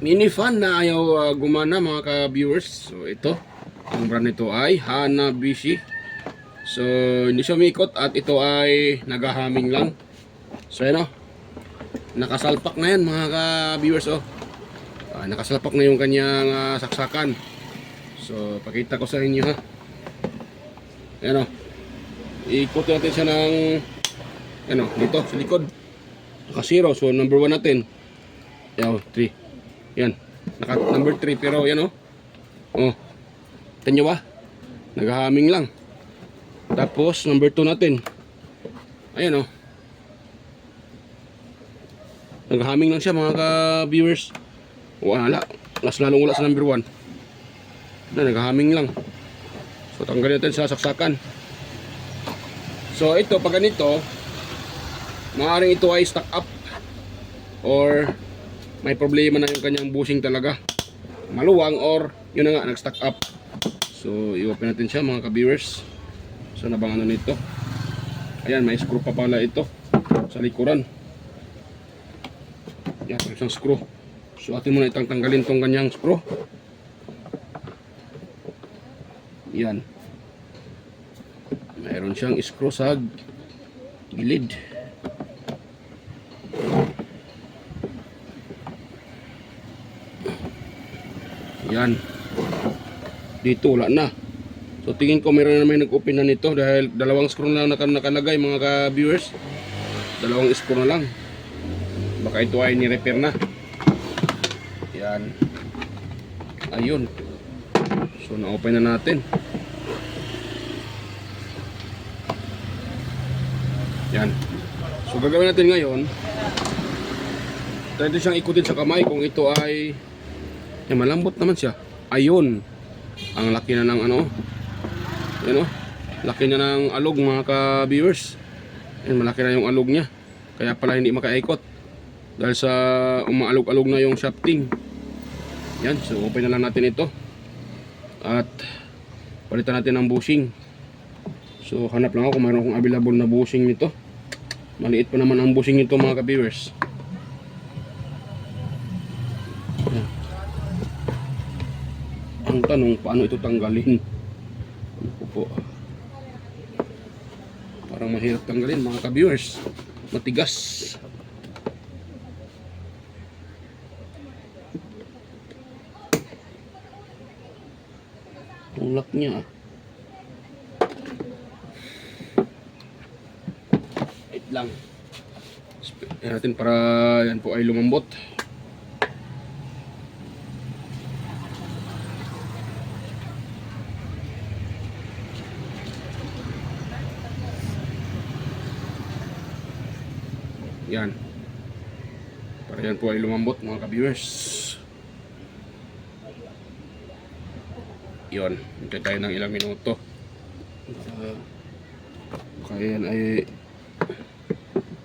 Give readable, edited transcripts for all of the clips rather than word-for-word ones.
mini fan na ayaw gumana mga ka-viewers. So ito, ang brand nito ay Hanabishi. So hindi siya umikot at ito ay nagahaming lang. So ano, nakasalpak na yan mga ka-viewers. Nakasalpak na yung kanyang saksakan. So pakita ko sa inyo ha. Ayan o, ikot natin siya ng ano, dito sa likod. Naka 0, so number 1 natin. Ayan, 3. Yan, naka number 3 pero yan o. Tignan nyo ba? Nagahaming lang. Tapos number 2 natin. Ayan o. Nagahaming lang siya mga ka-viewers. Wala, mas lalong wala sa number 1. Nagahaming lang. So tanggalin natin sa saksakan. So ito, pag ganito, maaaring ito ay stuck up or may problema na yung kanyang bushing talaga, maluwang, or yun na nga, nag-stuck up. So i-open natin siya mga ka-viewers. So nabangan na nito. Ayan, may screw pa pala ito sa likuran. Yan, isang screw. So atin muna itang tanggalin tong kanyang screw. Yan, mayroon siyang screw sa gilid. Yan, dito wala na. So tingin ko meron na may nag-open na nito dahil dalawang screw na lang nakalagay mga ka-viewers. Dalawang screw na lang. Baka ito ay ni-repair na. Yan, ayun. So na-open na natin. Yan. So gagawin natin ngayon, try natin siyang ikutin sa kamay kung ito ay malambot naman siya. Ayun, ang laki na ng ano, yan o, laki na ng alog mga ka-viewers. Yan, malaki na yung alog niya, kaya pala hindi makaikot dahil sa umaalog-alog na yung shafting. Yan, so open na lang natin ito at palitan natin ang bushing. So hanap lang ako kung mayroon akong available na bushing nito. Maliit pa naman ang bushing nito mga ka-viewers. Ang tanong, paano ito tanggalin? Ano po? Parang mahirap tanggalin mga ka-viewers. Matigas. Ang lock niya. Wait lang. Yan natin para yan po ay lumambot. Yan. Para yan po ay lumambot mga ka-viewers. Yun. Hintay tayo ng ilang minuto. Kaya yan ay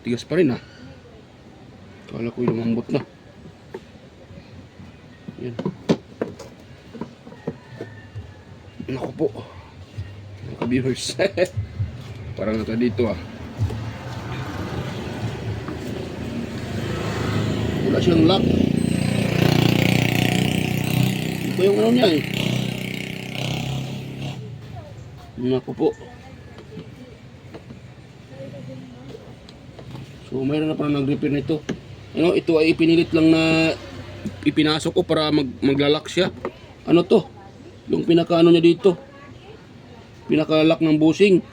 tigas pa rin ah. Kala ko lumambot na. Yan. Naku po. Mga ka-viewers. Parang nata dito ah. Wala siyang lock. Ito yung ano niya eh. Naku po. So mayroon na parang nag-repair nito. Ano, ito ay ipinilit lang na ipinasok ko para maglalak siya. Ano to? Yung pinaka ano niya dito. Pinaka-lock ng bushing.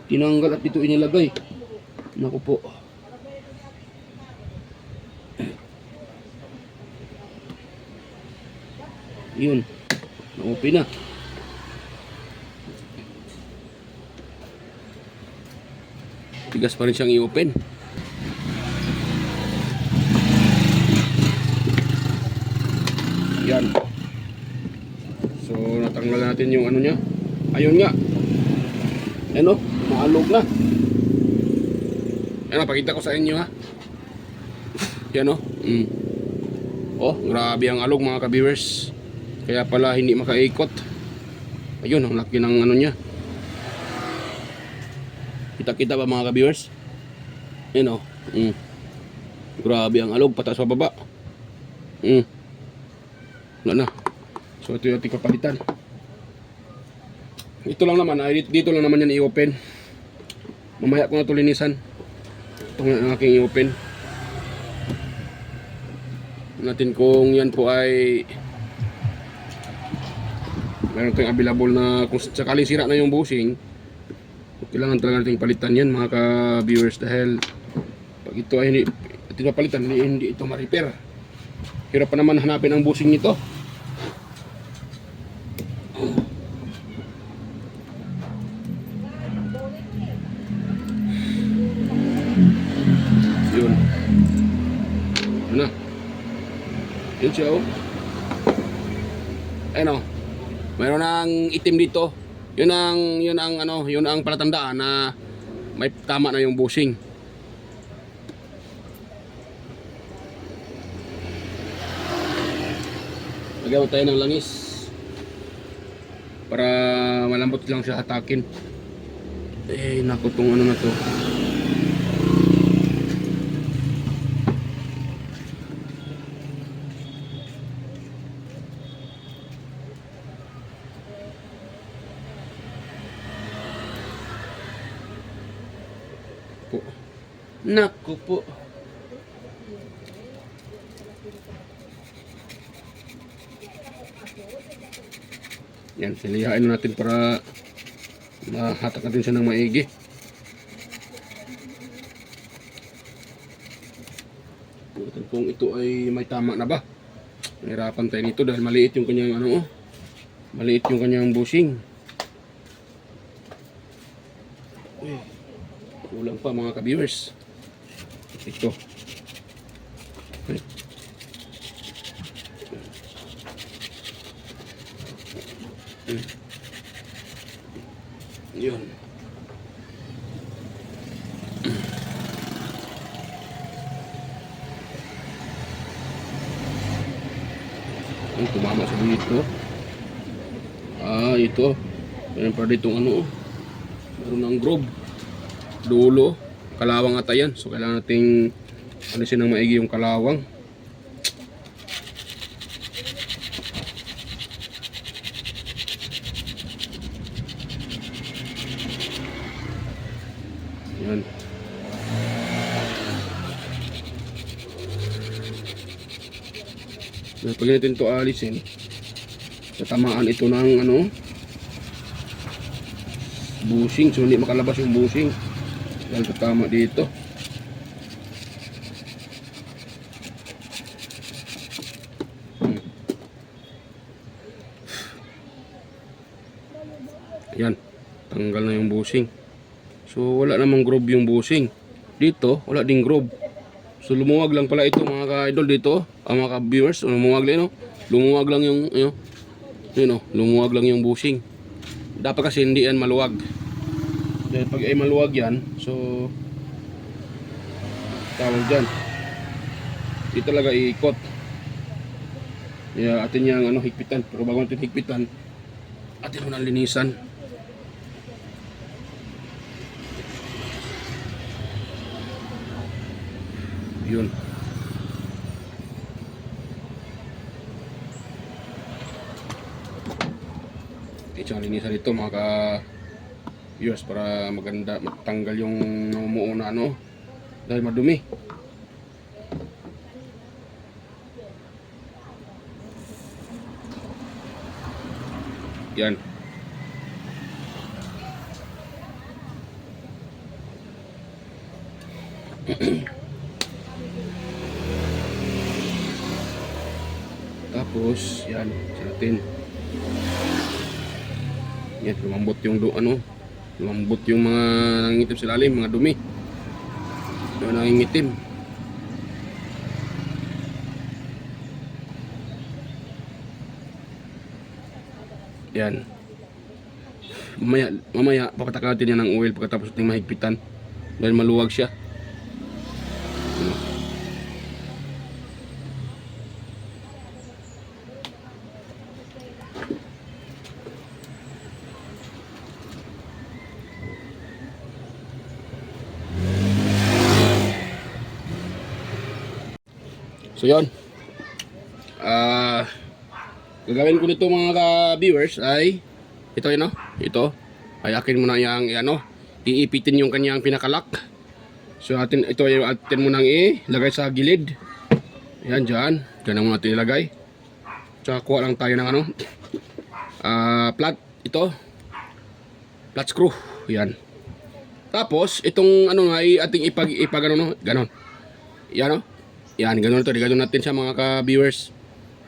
Tinanggal at dito inilagay. Naku po. Yun. Na-open na. Tigas pa rin siyang i-open. Yan. So natanggal natin yung ano niya. Ayun nga. Ano? Maalog na. Ano, pakita ko sa inyo ha. Yan o. Oh, grabe ang alog mga ka-viewers. Kaya pala hindi makaikot. Ayun, ang laki ng ano niya. Kita-kita ba mga ka-viewers? Yan o. Grabe ang alog, pataas pa baba. Wala na. So ito yung ating papalitan. Ito lang naman, dito lang naman yan i-open. Mamaya ko na ito linisan. Ito nga ang aking i-open. Natin kung yan po ay meron tayong available na, kung sakaling sira na yung bushing, kailangan talaga natin palitan yan mga ka-viewers, dahil pag ito ay hindi pinapalitan, hindi ito ma-repair. Hirap pa naman hanapin ang bushing nito. Yun. Ano? Yun siya oh. Ayun oh. Mayroon ng itim dito. Yun ang palatandaan na may tama na yung bushing. Lagyan mo tayo ng langis para malambot lang siya hatakin. Eh, naku, tong ano na to. Naku po. Yan, silihain natin para mahatak natin siya ng maigi. Kung ito ay may tama na ba. Nahirapan tayo nito dahil maliit yung kanyang maliit yung kanyang bushing. Uy, kulang pa mga ka-viewers. Ito. Okay. Yun. Ang tumama sa dito. Ito. Meron pa ditong meron ng groove. Dulo. Kalawang ata yan. So kailangan nating alisin ng maigi yung kalawang. Yan. Pag natin ito alisin, tatamaan ito ng bushing. So hindi makalabas yung bushing dahil tatama dito. Ayan, tanggal na yung bushing. So wala namang groove yung bushing. Dito wala ding groove. So lumuwag lang pala ito mga ka-idol dito. Ang mga ka-viewers, lumuwag lang lumuwag lang yung lumuwag lang yung bushing. Dapat kasi hindi yan maluwag. Dahil pag ay maluwag yan, so tawag dyan, di talaga iikot. Kaya atin yung higpitan. Pero bago natin higpitan, atin mo nang linisan. Yun. Ito ang linisan dito mga ka-viewers para maganda, matanggal yung namumuo na dahil madumi. Yan. Tapos yan sa atin. Yan, lumambot yung lumambot yung mga nangingitim sa ilalim, mga dumi. Yung nangingitim. Yan. Mamaya papatakan natin yan ng oil pagkatapos natin mahigpitan dahil maluwag siya. So yun, gagawin ko nito mga ka-viewers ay ito yun, no? Ito ay akin mo na yung ano, iipitin yung kanyang pinakalock. So ito yung atin mo nang ilagay sa gilid. Ayan, dyan mo natin ilagay. Tsaka kuha lang tayo ng ano, flat, ito flat screw. Yan. Tapos itong ano nga ay ating ipag ano, no? Ganon. Yan, no? Yan, ganon ito. Ganon natin sa mga ka-viewers.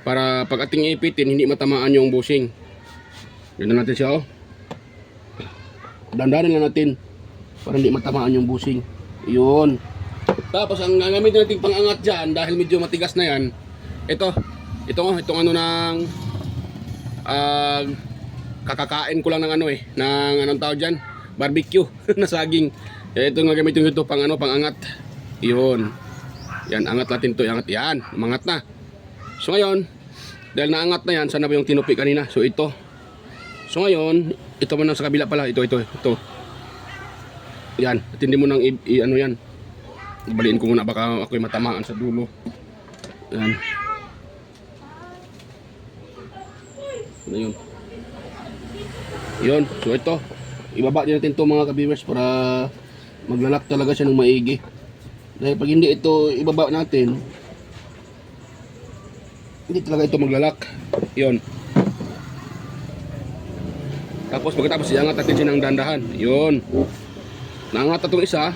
Para pag ating ipitin, hindi matamaan yung bushing. Ganon natin siya, oh. Dandanan lang natin para hindi matamaan yung bushing. Yun. Tapos ang gagamitin natin pangangat dyan, dahil medyo matigas na yan, itong ano ng kakakain ko lang ng ano ng anong tawag dyan, barbecue na saging. Ito nga gamitin ko ito pang ano, pangangat. Yun. Yan, angat natin to, angat yan, umangat na. So ngayon, dahil naangat na yan, sana ba yung tinupi kanina? So ito. So ngayon, ito mo nang sa kabila pala, ito. Yan, at hindi mo nang ano yan. Baliin ko muna, baka ako'y matamaan sa dulo. Yan. Ano yun? Yun, so ito. Ibaba din natin ito mga ka-viewers para maglalak talaga siya ng maigi. Dahil pag hindi ito ibaba natin, hindi talaga ito maglalak. Yun. Tapos pagkatapos iangat natin siya ng dandahan. Yun. Naangat na itong isa.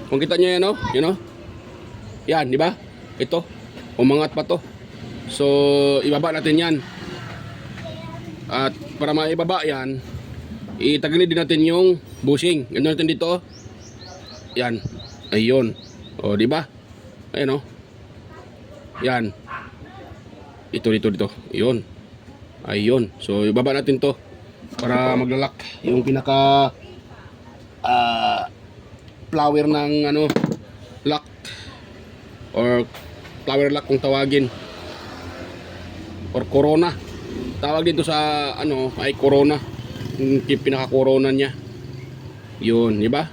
Kung kita nyo yan, no? You know? Yan, di ba? Ito. Umangat pa to. So, ibaba natin yan. At para maibaba yan, itagilid din natin yung bushing. Ganun natin dito. Yan. Ayun. O, di ba? Ayun, no? Yan. Dito. Ayun. Ayun. So, ibaba natin to para maglalak yung pinaka flower ng ano, lock or flower lock kung tawagin, or corona. Tawag dito sa ano ay corona, yung pinaka corona niya. Yun, di ba?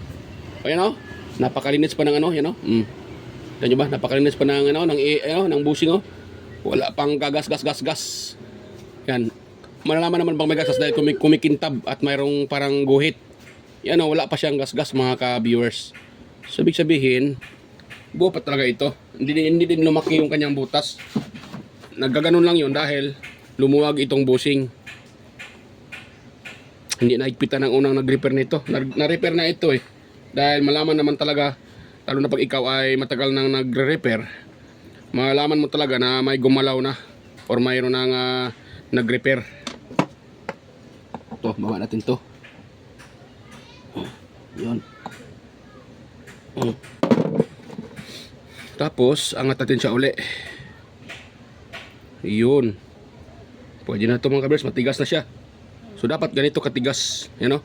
Ayan, oh. Napakalinis pa ng ano, yan, oh. Tignan nyo ba? Napakalinis pa ng ano, ng bushing, oh. Wala pang gas. Yan. Malalaman naman bang may gas dahil kumikintab at mayroong parang guhit. Yan, oh, wala pa siyang gas mga ka-viewers. So ibig sabihin, buo pa talaga ito. Hindi din lumaki yung kanyang butas. Nagkaganon lang yun dahil lumuwag itong bushing. Hindi naigpitan ng unang nag-repair nito. Na-repair na ito dahil malaman naman talaga, lalo na pag ikaw ay matagal nang nagre-repair, malaman mo talaga na may gumalaw na or mayroon nang nag-repair. Ito, baba natin to. Yun. Tapos angat natin siya uli. Yun. Pwede na ito mga kabers, matigas na siya. So dapat ganito katigas. Yan, o.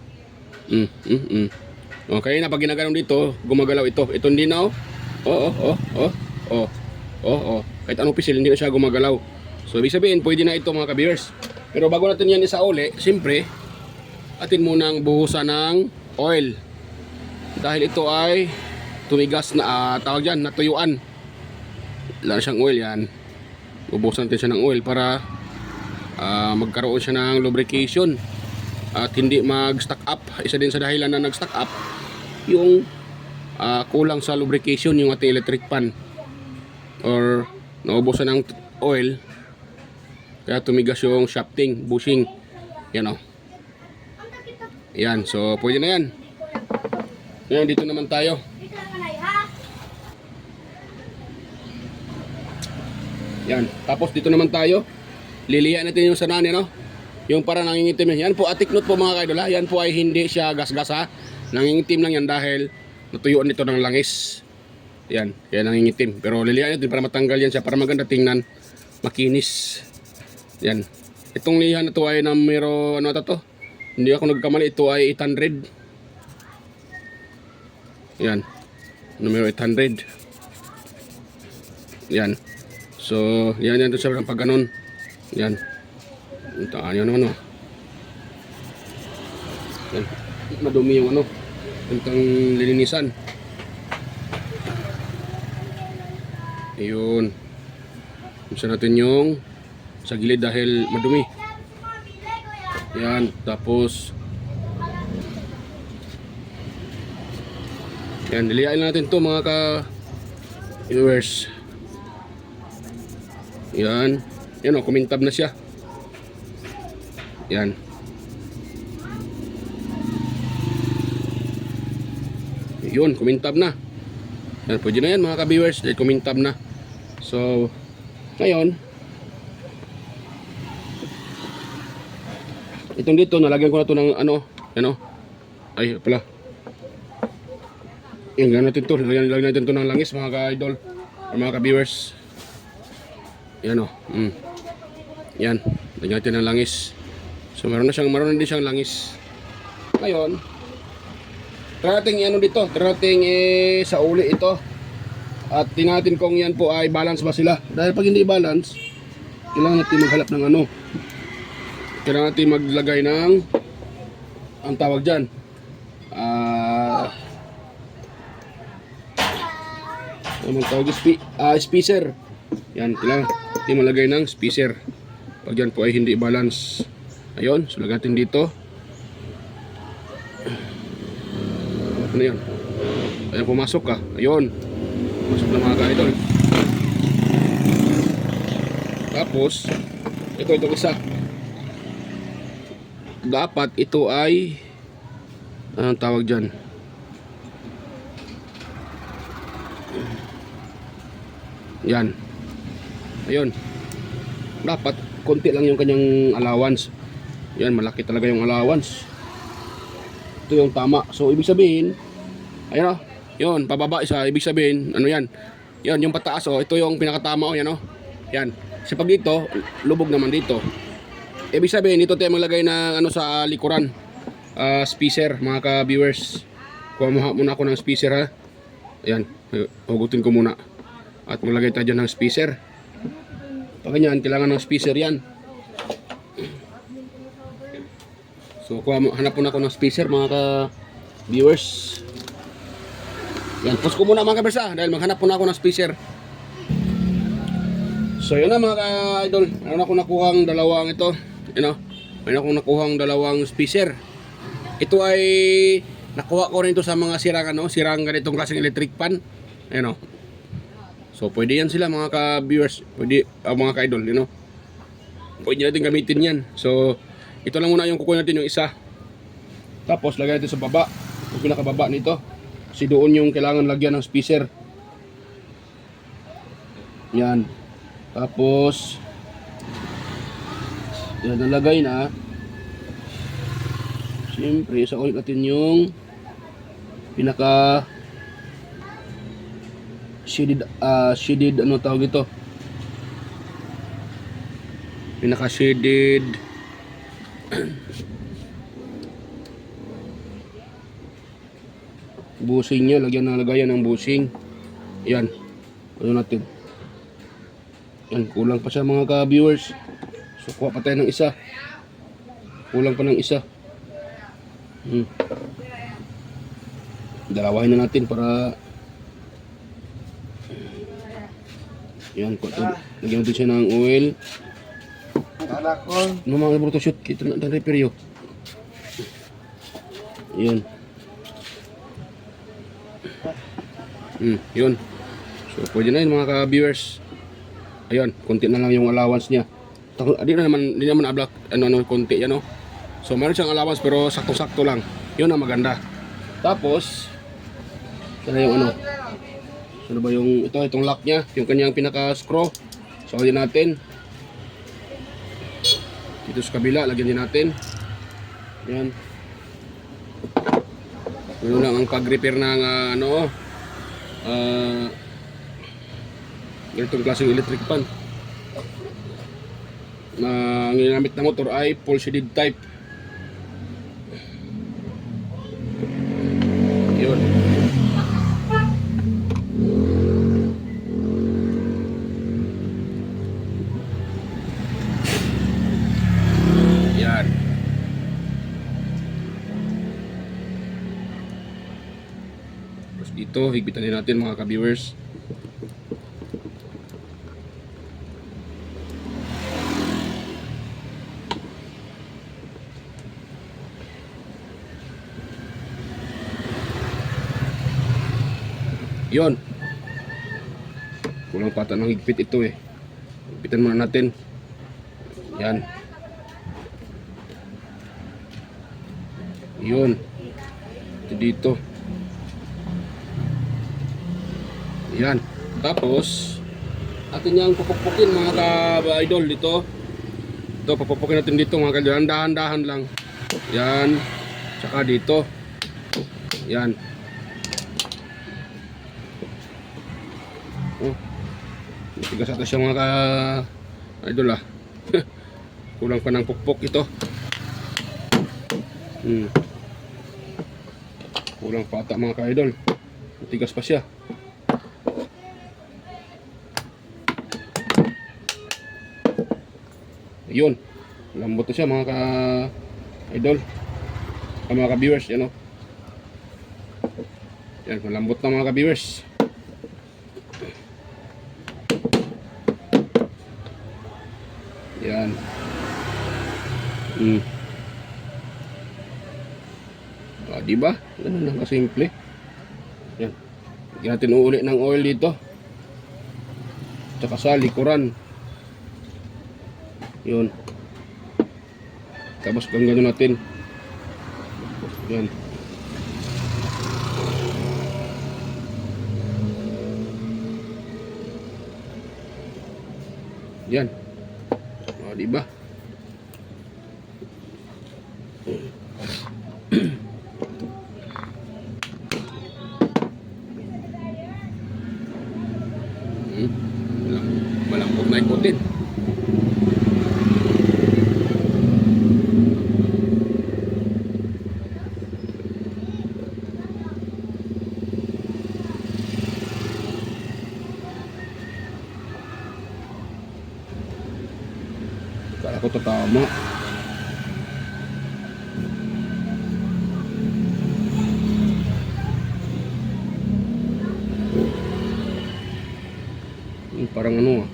Okay na, pag ginaganon dito, gumagalaw ito. Ito hindi na, kahit anong pisil, hindi na siya gumagalaw. So ibig sabihin, pwede na ito mga kabers. Pero bago natin yan isa uli, siyempre atin munang buhusan ng oil. Dahil ito ay tumigas na, tawag dyan, natuyuan. Wala na siyang oil, yan. Bubuhusan natin siya ng oil para magkaroon siya ng lubrication at hindi mag-stack up. Isa din sa dahilan na nag-stack up yung kulang sa lubrication yung ating electric pan or naubusan ng oil, kaya tumigas yung shafting, bushing. Yan, o. Yan, so pwede na yan. Ngayon dito naman tayo. Yan, tapos dito naman tayo. Lilihan natin yung sanani, no? Yung para nangingitim yan. Yan po, atiknot po mga kaidol, ha? Yan po ay hindi siya gas-gas, ha? Nangingitim lang yan dahil natuyuan nito ng langis. Yan, kaya nangingitim. Pero lilihan natin para matanggal yan siya, para maganda tingnan, makinis. Yan. Itong lihan na to ay numero, ano ito to? Hindi ako nagkamali, ito ay 800. Yan, numero 800. Yan. So, yan ito siya pag ganun. Yan. Ito, ano naman, oh. Yan. Madumi yung ano, itong lilinisan. Ayun. Isa natin yung sa gilid dahil madumi. Yan, tapos yan, nilihain natin to mga ka-viewers. Yan, yan o, kumintab na siya. Yan. Yun, kumintab na. Yan, pwede na yan mga ka-viewers, dahil kumintab na. So, ngayon, itong dito, nalagyan ko na to ng ano, ay pala. Yan, gano'n natin to, lagyan natin to ng langis mga ka-idol, or mga ka-viewers. Yan o, yan, lagyan natin ng langis. So, meron na din siyang langis. Ngayon, tarating ano dito, tarating sa uli ito. At tingnan kung yan po ay balance ba sila. Dahil pag hindi balance, kailangan natin maghanap ng ano. Kailangan natin maglagay ng ang tawag dyan. Ang tawag spacer. Yan, kailangan natin malagay ng spacer. Pag yan po ay hindi balance. Ayun, so lagyan natin dito. Ano yan? Ayan, pumasok ka. Ayun. Pumasok na mga ka-idol. Tapos, itong isa. Dapat ito ay anong tawag dyan? Yan. Ayun. Dapat, konti lang yung kanyang allowance. Yan, malaki talaga yung allowance. Ito yung tama. So, ibig sabihin, ayun o, yun, pababa isa, ibig sabihin, ano yan? Yan, yung pataas o, ito yung pinakatama o, yan o. Yan. Kasi pag dito, lubog naman dito. Ibig sabihin, dito tayo maglagay ng ano sa likuran. Spacer, mga ka-viewers. Kuha muna ako ng spacer ha. Ayan, hugutin ko muna. At maglagay tayo dyan ng spacer. Pag ganyan, kailangan ng spacer yan. So, hanap po na ako ng spacer mga ka-viewers. Yan, pause ko muna mga ka-viewers dahil maghanap po na ako ng spacer. So, yun na mga ka-idol. Meron ako nakuhang dalawang ito. Meron akong nakuhang dalawang spacer. Ito ay nakuha ko rin ito sa mga sirang ganitong klaseng electric pan. Ayan o. So, pwede yan sila mga ka-viewers. Pwede, mga ka-idol, pwede natin gamitin yan. So, ito lang muna yung kukunin natin yung isa. Tapos lagay natin sa baba. Yung pinakababa nito. Kasi doon yung kailangan lagyan ng spacer. Yan. Tapos yan nalagay na. Siyempre sa ulit natin yung pinaka shaded ano tawag ito? Pinaka shaded busing niya, lagayan ng busing. Yan. Ano natin? Yan, kulang pa siya mga ka-viewers. So, kuha pa tayo ng isa. Kulang pa ng isa. Dalawahin na natin para yan, lagyan natin siya ng oil. No mga ibang shoot, kita na repair yun. Yan. Yun. So, pwede na yun mga ka-viewers. Ayun, konti na lang yung allowance niya. Hindi naman ablock, konti yan, no? So, meron siyang allowance pero sakto-sakto lang. Yun ang maganda. Tapos, sana yung ano ba yung, itong lock niya, yung kanyang pinaka-screw. So, lagyan natin. Dito sa kabila, lagyan din natin. Yan. Ano lang ang pag-repair ng, ganitong klaseng electric pan. Ang ginamit na motor ay full shaded type. Yun. Yan. Tapos dito, higpitan din natin mga ka-viewers. Yon. Kulang pata ng higpit ito eh. Higpitan muna natin. Yan. Yun. Ito dito. Yan. Tapos, atin yung pupukpukin mga ka-idol dito. Ito, pupukpukin natin dito mga ka-idol. Dahan-dahan lang. Yan. Tsaka dito. Yan. Oh. Matigas ata siya mga ka-idol ah. Kulang pa ng pukpok ito. Kulang pa ata mga ka-idol. Matigas pa siya. Ayun. Lambot na siya mga ka-idol. Mga ka-viewers. Yan o. Yan. Malambot na mga ka-viewers. Yan. Diba? Ganun lang kasimple. Yan. Lagyan natin uli ng oil dito. Tsaka sa likuran. Yun. Tapos gano'n natin. Yan. Yan. Diba? Malambot na ikutin. Kaya ko tatama. Parang ano ah.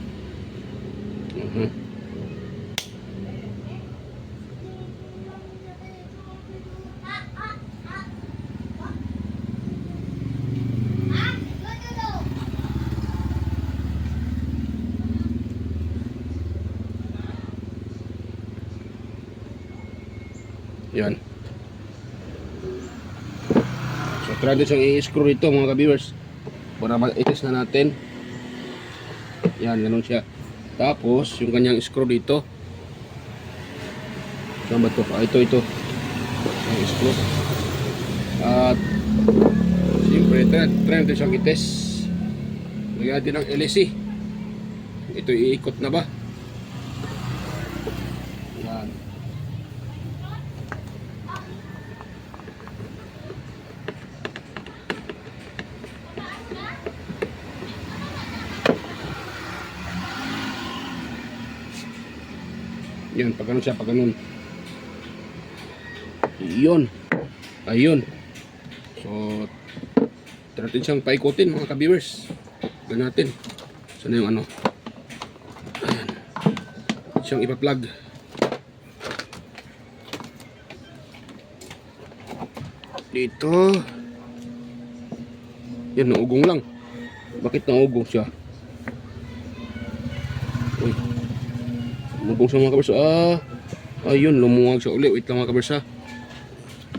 Yan. So try din siyang i-screw dito mga ka-viewers. Para ma-itis na natin. Yan, ganun siya. Tapos yung kanyang screw dito. Saan ba ito? Ito. Ang screw. At siyempre, try natin siyang itis. Lagyan natin ng LSC. Ito iikot na ba? Yan. Yan, pag ganun siya, pag ganun. Yun. Ayun. So, tira natin siyang paikutin mga ka-viewers. Gano'n natin. Sana yung ano. Ayan. Siyang ipa-plug. Dito. Yan, naugong lang. Bakit naugong siya? Uy. Naugong siya mga ka-viewers. Ayun, lumuwag siya uli. Wait lang mga ka-viewers ha.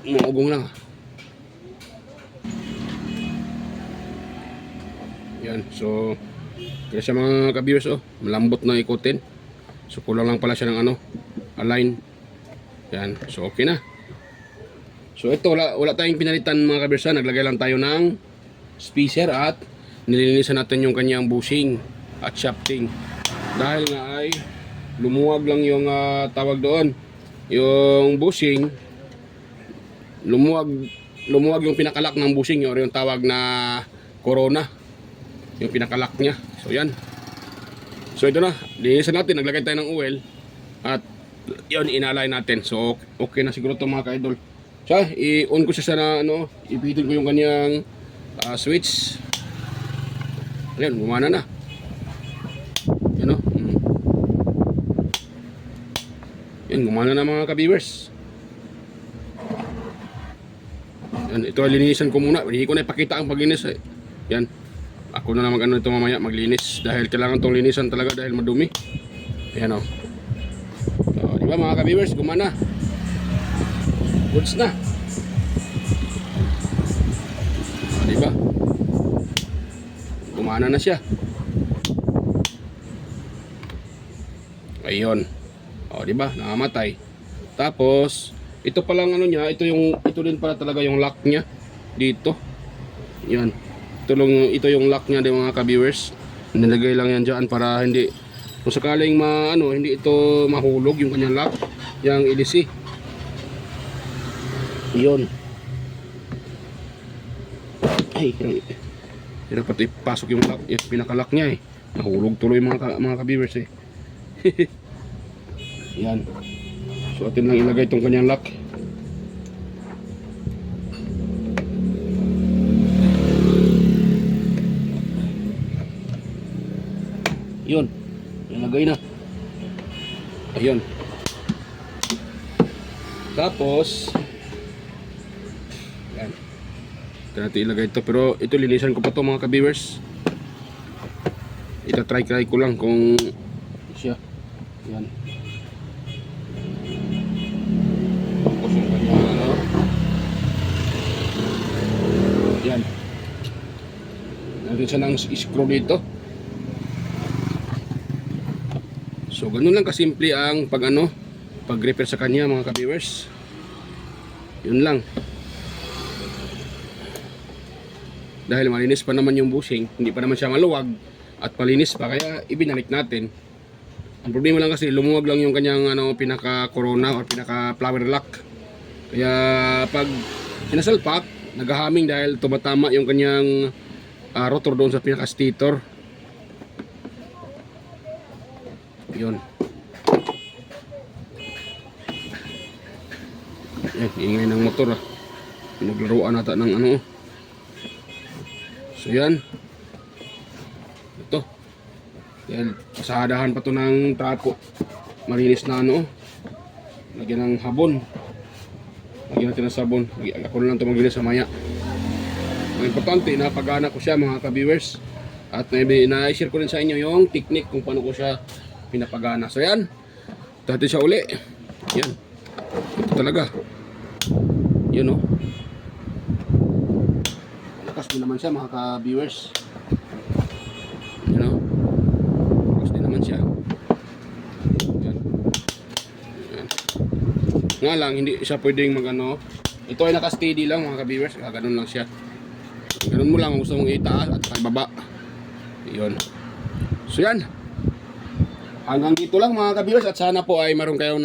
Maugong lang. Yan, so kaya siya mga ka-viewers malambot na ikutin. So kulang lang pala siya ng ano, align. Yan, so okay na. So ito, wala tayong pinalitan mga ka-viewers. Naglagay lang tayo ng spacer at nilinisan natin yung kanyang bushing at shafting. Dahil nga ay lumuwag lang yung tawag doon, yung bushing. Lumuwag yung pinakalak ng bushing, yung tawag na corona, yung pinakalak niya. So yan. So ito na, linisan natin, naglagay tayo ng oil at yun, inalay natin. So okay na siguro ito mga ka-idol. So i-on ko siya na ano, ipitin ko yung kanyang switch. Ayan, gumana na. Yan o. Yan, gumana na mga ka-viewers. Yan, ito linisan ko muna. Hindi ko na ipakita ang paglinis. Yan. ako na lang mag ano ito mamaya, maglinis. Dahil kailangan tong linisan talaga dahil madumi. Ayan o. So, di ba mga ka-viewers, gumana. Goods na. O, di ba? Gumana na siya. Ayun. O, di ba? Nakamatay. Tapos, ito pa lang ano niya, ito din pala talaga yung lock niya dito. Yan. Ito yung lock niya, mga ka-viewers. Nilagay lang yan diyan para hindi, kung sakaling hindi ito mahulog yung kanyang lock, yung ilisi. Yun. Ay, hirap pati pasok yung lock, yung pinaka-lock niya eh. Nahulog tuloy mga ka-viewers eh. Yan. So atin lang ilagay itong kanyang lock. Yun, ilagay na. Ayun. Tapos yan. Ito natin ilagay ito. Pero ito linisan ko pa to mga ka-viewers. Ito try ko lang kung siya. Yan. Tapos yung kanyang yan. Natin siya ng screw dito. So ganun lang kasimple ang pag-repair sa kanya mga ka-viewers. Yun lang. Dahil malinis pa naman yung bushing, hindi pa naman siya maluwag at malinis pa, kaya ibinalik natin. Ang problema lang kasi lumuwag lang yung kanyang pinaka-corona or pinaka-flower lock. Kaya pag sinasalpak, naghahaming dahil tumatama yung kanyang rotor doon sa pinaka-stator. Yun. Yan, ingay ng motor ah. Pinaglaruan nata ng So yan. Ito. Yan, pasadahan pa to ng tapo. Malinis na lagyan ng habon. Lagyan natin ng sabon. Ako na lang ito maglinis sa maya. Ang importante, napagana ko siya mga ka-viewers. At na-share ko rin sa inyo yung technique kung paano ko siya pinapagana. So yan, dati siya uli. Yan, ito talaga. Yun lakas din naman siya mga ka-viewers. Lakas din naman siya. Yan. Yan. Nga lang, hindi siya pwedeng ito ay naka-steady lang mga ka-viewers. Ganun lang siya. Ganun mo lang kung gusto mong itaas at ibaba. Yun. So yan, hanggang dito lang mga ka-viewers, at sana po ay maroon kayong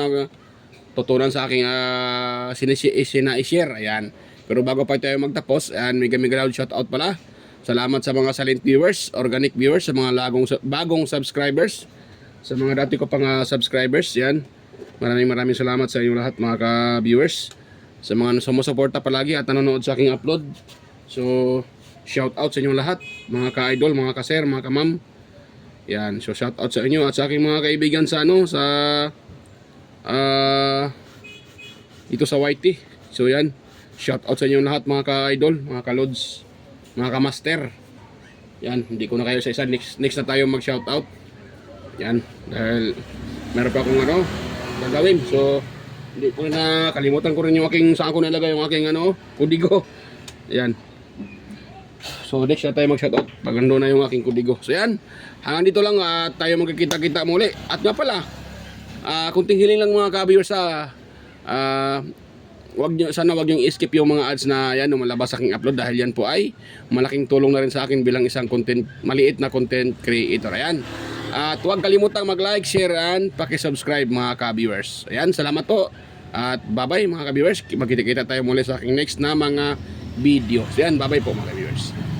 tutunan sa aking sina-share. Ayan. Pero bago pa tayo magtapos, ayan, may loud shoutout pala. Salamat sa mga silent viewers, organic viewers, sa mga bagong subscribers, sa mga dati ko pang subscribers. Yan. Maraming salamat sa inyo lahat mga ka-viewers. Sa mga sumusuporta palagi at nanonood sa aking upload. So, shoutout sa inyo lahat, mga ka-idol, mga ka-sir, mga ka-ma'am. Yan, so shout out sa inyo at sa aking mga kaibigan sa ito sa YT. So yan, shout out sa inyo lahat mga ka-idol, mga ka-lods, mga ka-master. Yan, hindi ko na kayo sa isa, next na tayo mag-shout out. Yan, dahil meron pa akong gagawin. So hindi ko na kalimutan ko rin yung saan ko nilagay yung aking kudigo. Yan. So next na tayo mag-shoutout pag ando na yung aking kudigo. So yan, hanggang dito lang at tayo magkikita-kita muli. At nga pala, kunting hiling lang mga ka-viewers sana wag yung skip yung mga ads na yan lumalabas sa aking upload, dahil yan po ay malaking tulong na rin sa akin bilang isang maliit na content creator. Ayan. At huwag kalimutang mag-like, share, and paki-subscribe mga ka-viewers. Ayan, salamat po. At bye-bye mga ka-viewers. Magkita-kita tayo muli sa aking next na mga video. So yan, bye-bye po mga ka-viewers.